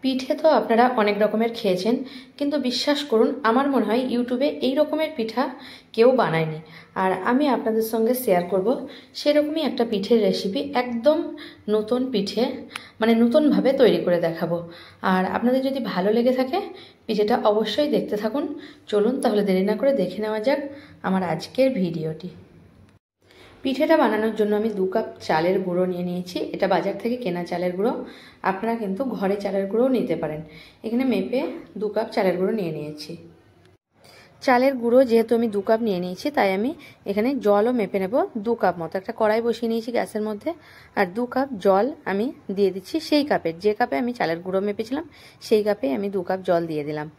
পিঠে তো আপনারা অনেক রকমের খেয়েছেন, কিন্তু বিশ্বাস করুন আমার মনে হয় ইউটিউবে এই রকমের পিঠা কেউ বানায়নি। আর আমি আপনাদের সঙ্গে শেয়ার করব সেরকমই একটা পিঠের রেসিপি, একদম নতুন পিঠে, মানে নতুনভাবে তৈরি করে দেখাবো। আর আপনাদের যদি ভালো লেগে থাকে পিঠেটা অবশ্যই দেখতে থাকুন। চলুন তাহলে দেরি না করে দেখে নেওয়া যাক আমার আজকের ভিডিওটি। পিঠেটা বানানোর জন্য আমি 2 কাপ চালের গুঁড়ো নিয়ে নিয়েছি। এটা বাজার থেকে কেনা চালের গুঁড়ো, আপনারা কিন্তু ঘরে চালের গুঁড়োও নিতে পারেন। এখানে মেপে 2 কাপ চালের গুঁড়ো নিয়ে নিয়েছি। চালের গুঁড়ো যেহেতু আমি 2 কাপ নিয়ে নিয়েছি, তাই আমি এখানে জলও মেপে নেব 2 কাপ মতো। একটা কড়াই বসিয়ে নিয়েছি গ্যাসের মধ্যে, আর 2 কাপ জল আমি দিয়ে দিচ্ছি। সেই কাপের, যে কাপে আমি চালের গুঁড়ো মেপেছিলাম সেই কাপে আমি 2 কাপ জল দিয়ে দিলাম।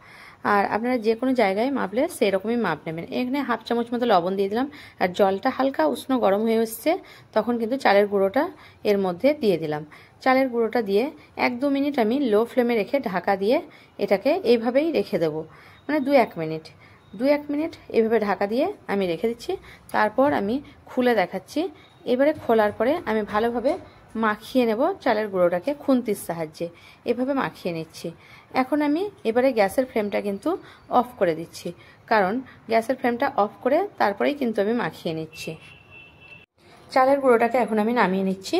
আর আপনারা যে কোনো জায়গায় মাপলে সেই রকমই মাপ নেবেন। এখানে হাফ চামচ মতো লবণ দিয়ে দিলাম। আর জলটা হালকা উষ্ণ গরম হয়ে এসছে, তখন কিন্তু চালের গুঁড়োটা এর মধ্যে দিয়ে দিলাম। চালের গুঁড়োটা দিয়ে 1-2 মিনিট আমি লো ফ্লেমে রেখে ঢাকা দিয়ে এটাকে এইভাবেই রেখে দেবো, মানে 2-1 মিনিট। 2-1 মিনিট এভাবে ঢাকা দিয়ে আমি রেখে দিচ্ছি। তারপর আমি খুলে দেখাচ্ছি। এবারে খোলার পরে আমি ভালোভাবে মাখিয়ে নেব চালের গুঁড়োটাকে খুন্তির সাহায্যে, এভাবে মাখিয়ে নিচ্ছি। এখন আমি এবারে গ্যাসের ফ্লেমটা কিন্তু অফ করে দিচ্ছি, কারণ গ্যাসের ফ্লেমটা অফ করে তারপরেই কিন্তু আমি মাখিয়ে নিচ্ছি। চালের গুঁড়োটাকে এখন আমি নামিয়ে নিচ্ছি।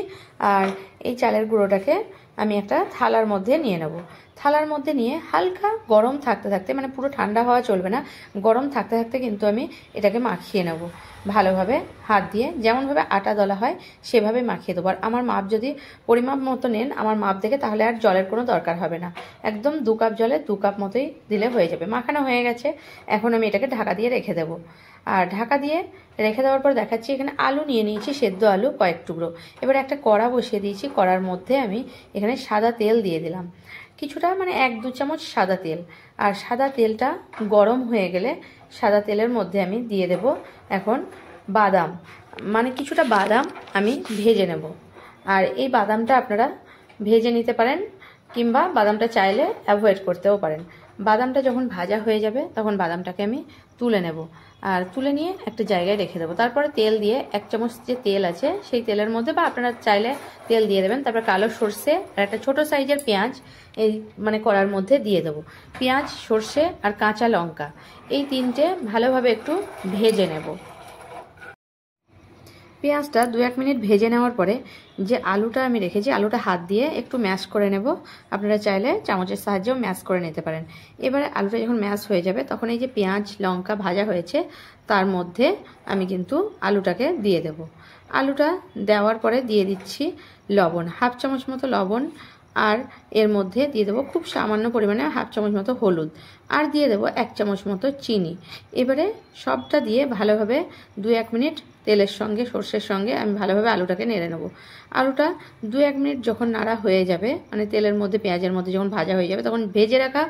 আর এই চালের গুঁড়োটাকে আমি একটা থালার মধ্যে নিয়ে নেব। থালার মধ্যে নিয়ে হালকা গরম থাকতে থাকতে, মানে পুরো ঠান্ডা হওয়া চলবে না, গরম থাকতে থাকতে কিন্তু আমি এটাকে মাখিয়ে নেব ভালোভাবে। হাত দিয়ে যেমনভাবে আটা দলা হয় সেভাবে মাখিয়ে দেবো। আর আমার মাপ যদি পরিমাপ মতো নেন আমার মাপ দেখে, তাহলে আর জলের কোনো দরকার হবে না। একদম 2 কাপ জলে 2 কাপ মতোই দিলে হয়ে যাবে। মাখানো হয়ে গেছে, এখন আমি এটাকে ঢাকা দিয়ে রেখে দেবো। আর ঢাকা দিয়ে রেখে দেওয়ার পর দেখাচ্ছি, এখানে আলু নিয়ে নিয়েছি, সেদ্ধ আলু কয়েক টুকরো। এবার একটা কড়া বসিয়ে দিয়েছি, কড়ার মধ্যে আমি এখানে সাদা তেল দিয়ে দিলাম কিছুটা, মানে 1-2 চামচ সাদা তেল। আর সাদা তেলটা গরম হয়ে গেলে সাদা তেলের মধ্যে আমি দিয়ে দেব এখন বাদাম, মানে কিছুটা বাদাম আমি ভেজে নেব। আর এই বাদামটা আপনারা ভেজে নিতে পারেন, কিংবা বাদামটা চাইলে অ্যাভয়েড করতেও পারেন। বাদামটা যখন ভাজা হয়ে যাবে তখন বাদামটাকে আমি তুলে নেব। আর তুলে নিয়ে একটা জায়গায় রেখে দেবো। তারপরে তেল দিয়ে 1 চামচ যে তেল আছে সেই তেলের মধ্যে, বা আপনারা চাইলে তেল দিয়ে দেবেন, তারপর কালো সর্ষে আর একটা ছোটো সাইজের পেঁয়াজ এই মানে কড়ার মধ্যে দিয়ে দেবো। পেঁয়াজ, সর্ষে আর কাঁচা লঙ্কা এই 3টে ভালোভাবে একটু ভেজে নেব। পেঁয়াজটা 2-1 মিনিট ভেজে নেওয়ার পরে যে আলুটা আমি রেখেছি, আলুটা হাত দিয়ে একটু ম্যাশ করে নেব। আপনারা চাইলে চামচের সাহায্যেও ম্যাশ করে নিতে পারেন। এবারে আলুটা যখন ম্যাশ হয়ে যাবে তখন এই যে পেঁয়াজ লঙ্কা ভাজা হয়েছে তার মধ্যে আমি কিন্তু আলুটাকে দিয়ে দেব। আলুটা দেওয়ার পরে দিয়ে দিচ্ছি লবণ, হাফ চামচ মতো লবণ। আর এর মধ্যে দিয়ে দেবো খুব সামান্য পরিমাণে হাফ চামচ মতো হলুদ, আর দিয়ে দেবো 1 চামচ মতো চিনি। এবারে সবটা দিয়ে ভালোভাবে 2-1 মিনিট তেলের সঙ্গে সর্ষের সঙ্গে আমি ভালোভাবে আলুটাকে নেড়ে নেব। আলুটা 2-1 মিনিট যখন নাড়া হয়ে যাবে, মানে তেলের মধ্যে পেঁয়াজের মধ্যে যখন ভাজা হয়ে যাবে, তখন ভেজে রাখা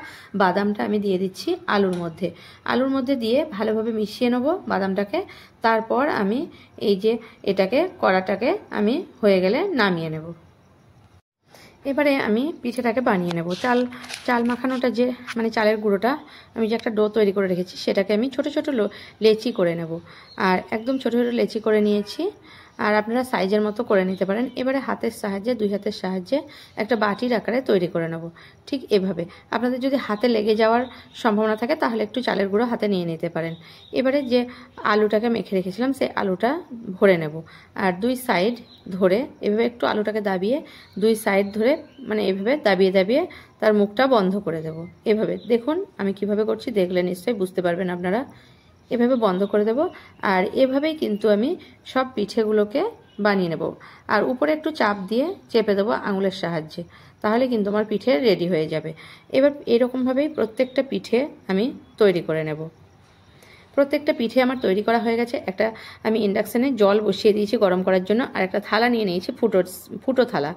বাদামটা আমি দিয়ে দিচ্ছি আলুর মধ্যে। আলুর মধ্যে দিয়ে ভালোভাবে মিশিয়ে নেব বাদামটাকে। তারপর আমি এই যে এটাকে কড়াটাকে আমি হয়ে গেলে নামিয়ে নেব। এবারে আমি পিঠেটাকে বানিয়ে নেব। চাল মাখানোটা যে, মানে চালের গুঁড়োটা আমি যে একটা ডো তৈরি করে রেখেছি সেটাকে আমি ছোট ছোট লেচি করে নেব। আর একদম ছোট ছোট লেচি করে নিয়েছি। আর আপনারা সাইজের মতো করে নিতে পারেন। এবারে হাতের সাহায্যে, 2 হাতের সাহায্যে একটা বাটির আকারে তৈরি করে নেব। ঠিক এভাবে। আপনাদের যদি হাতে লেগে যাওয়ার সম্ভাবনা থাকে তাহলে একটু চালের গুঁড়ো হাতে নিয়ে নিতে পারেন। এবারে যে আলুটাকে মেখে রেখেছিলাম সেই আলুটা ভরে নেব। আর 2 সাইড ধরে এভাবে একটু আলুটাকে দাবিয়ে 2 সাইড ধরে, মানে এভাবে দাবিয়ে দাবিয়ে তার মুখটা বন্ধ করে দেব। এভাবে দেখুন আমি কিভাবে করছি, দেখলে নিশ্চয়ই বুঝতে পারবেন আপনারা। এভাবে বন্ধ করে দেব। আর এভাবেই কিন্তু আমি সব পিঠেগুলোকে বানিয়ে নেব। আর উপরে একটু চাপ দিয়ে চেপে দেবো আঙুলের সাহায্যে, তাহলে কিন্তু আমার পিঠে রেডি হয়ে যাবে। এবার এরকমভাবেই প্রত্যেকটা পিঠে আমি তৈরি করে নেব। প্রত্যেকটা পিঠে আমার তৈরি করা হয়ে গেছে। একটা আমি ইন্ডাকশানে জল বসিয়ে দিয়েছি গরম করার জন্য। আর একটা থালা নিয়ে নিয়েছি, ফুটো থালা।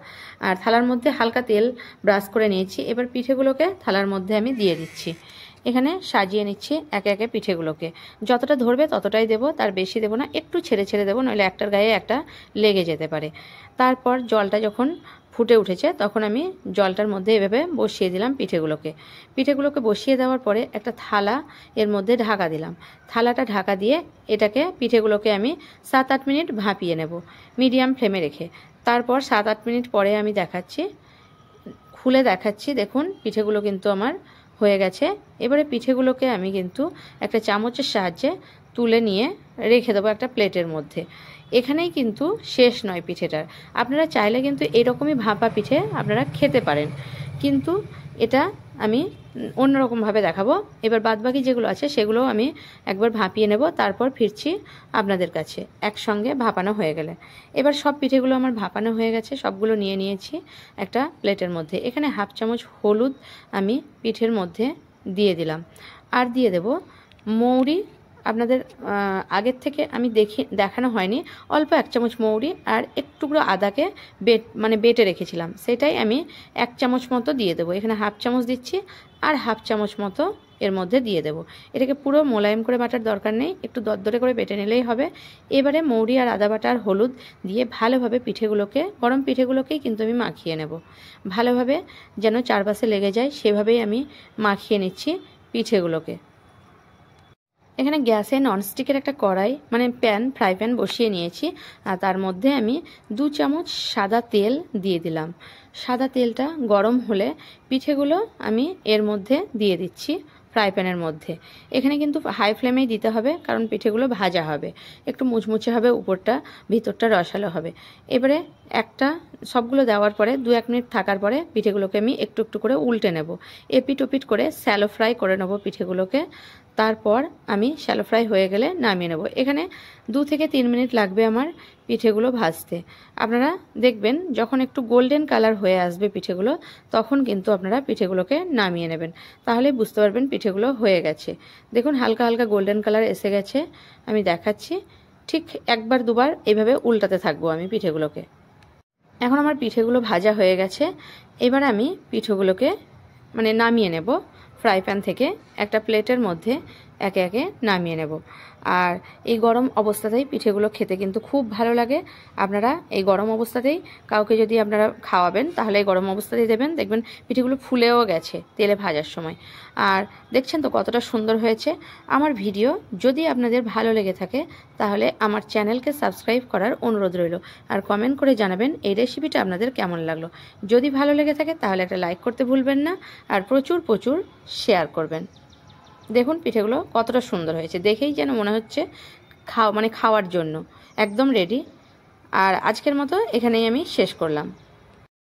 আর থালার মধ্যে হালকা তেল ব্রাশ করে নিয়েছি। এবার পিঠেগুলোকে থালার মধ্যে আমি দিয়ে দিচ্ছি। এখানে সাজিয়ে নিচ্ছি একে একে পিঠেগুলোকে। যতটা ধরবে ততটাই দেব, তার বেশি দেব না, একটু ছেড়ে ছেড়ে দেবো, নইলে একটার গায়ে একটা লেগে যেতে পারে। তারপর জলটা যখন ফুটে উঠেছে তখন আমি জলটার মধ্যে এভাবে বসিয়ে দিলাম পিঠেগুলোকে বসিয়ে দেওয়ার পরে একটা থালা এর মধ্যে ঢাকা দিলাম। থালাটা ঢাকা দিয়ে এটাকে পিঠেগুলোকে আমি 7-8 মিনিট ভাপিয়ে নেব মিডিয়াম ফ্লেমে রেখে। তারপর 7-8 মিনিট পরে আমি দেখাচ্ছি, খুলে দেখাচ্ছি। দেখুন পিঠেগুলো কিন্তু আমার হয়ে গেছে। এবারে পিঠেগুলোকে আমি কিন্তু একটা চামচের সাহায্যে তুলে নিয়ে রেখে দেবো একটা প্লেটের মধ্যে। এখানেই কিন্তু শেষ নয় পিঠেটার। আপনারা চাইলে কিন্তু এরকমই ভাপা পিঠে আপনারা খেতে পারেন, কিন্তু এটা আমি অন্যরকমভাবে দেখাবো। এবার বাদবাকি যেগুলো আছে সেগুলোও আমি একবার ভাপিয়ে নেব, তারপর ফিরছি আপনাদের কাছে একসঙ্গে ভাপানো হয়ে গেলে। এবার সব পিঠেগুলো আমার ভাপানো হয়ে গেছে, সবগুলো নিয়ে নিয়েছি একটা প্লেটের মধ্যে। এখানে হাফ চামচ হলুদ আমি পিঠের মধ্যে দিয়ে দিলাম, আর দিয়ে দেব মৌরি। আপনাদের আগের থেকে আমি দেখানো হয়নি, অল্প 1 চামচ মৌরি আর একটুকরো আদাকে বেটে রেখেছিলাম, সেটাই আমি 1 চামচ মতো দিয়ে দেবো। এখানে হাফ চামচ দিচ্ছি আর হাফ চামচ মতো এর মধ্যে দিয়ে দেব। এটাকে পুরো মোলায়েম করে বাটার দরকার নেই, একটু দরদরে করে বেটে নিলেই হবে। এবারে মৌরি আর আদা বাটা আর হলুদ দিয়ে ভালোভাবে পিঠেগুলোকে, গরম পিঠেগুলোকেই কিন্তু আমি মাখিয়ে নেব ভালোভাবে, যেন চারপাশে লেগে যায় সেভাবেই আমি মাখিয়ে নিচ্ছি পিঠেগুলোকে। এখানে গ্যাসে ননস্টিকের একটা কড়াই ফ্রাই প্যান বসিয়ে নিয়েছি, আর তার মধ্যে আমি 2 চামচ সাদা তেল দিয়ে দিলাম। সাদা তেলটা গরম হলে পিঠেগুলো আমি এর মধ্যে দিয়ে দিচ্ছি ফ্রাই প্যানের মধ্যে। এখানে কিন্তু হাই ফ্লেমেই দিতে হবে, কারণ পিঠেগুলো ভাজা হবে, একটু মুচমুচে হবে, উপরটা ভিতরটা রসালো হবে। এবারে সবগুলো দেওয়ার পরে 2-1 মিনিট থাকার পরে পিঠেগুলোকে আমি একটু একটু করে উল্টে নেব, এপিট ওপিট করে শ্যালো ফ্রাই করে নেব পিঠেগুলোকে। তারপর আমি শ্যালো ফ্রাই হয়ে গেলে নামিয়ে নেব। এখানে 2 থেকে 3 মিনিট লাগবে আমার পিঠেগুলো ভাজতে। আপনারা দেখবেন যখন একটু গোল্ডেন কালার হয়ে আসবে পিঠেগুলো, তখন কিন্তু আপনারা পিঠেগুলোকে নামিয়ে নেবেন, তাহলে বুঝতে পারবেন পিঠেগুলো হয়ে গেছে। দেখুন হালকা হালকা গোল্ডেন কালার এসে গেছে, আমি দেখাচ্ছি। ঠিক 1-2 বার এইভাবে উল্টাতে থাকবো আমি পিঠেগুলোকে। এখন আমার পিঠেগুলো ভাজা হয়ে গেছে। এবার আমি পিঠেগুলোকে নামিয়ে নেব ফ্রাই প্যান থেকে, একটা প্লেটের মধ্যে একে একে নামিয়ে নেব। আর এই গরম অবস্থাতেই পিঠেগুলো খেতে কিন্তু খুব ভালো লাগে। আপনারা এই গরম অবস্থাতেই কাউকে যদি আপনারা খাওয়াবেন, তাহলে এই গরম অবস্থাতেই দেবেন, দেখবেন পিঠেগুলো ফুলেও গেছে তেলে ভাজার সময়। আর দেখছেন তো কতটা সুন্দর হয়েছে। আমার ভিডিও যদি আপনাদের ভালো লেগে থাকে, তাহলে আমার চ্যানেলকে সাবস্ক্রাইব করার অনুরোধ রইল, আর কমেন্ট করে জানাবেন এই রেসিপিটা আপনাদের কেমন লাগলো। যদি ভালো লেগে থাকে তাহলে একটা লাইক করতে ভুলবেন না, আর প্রচুর প্রচুর শেয়ার করবেন। দেখুন পিঠেগুলো কতটা সুন্দর হয়েছে, দেখেই যেন মনে হচ্ছে খাওয়ার জন্য একদম রেডি। আর আজকের মতো এখানেই আমি শেষ করলাম।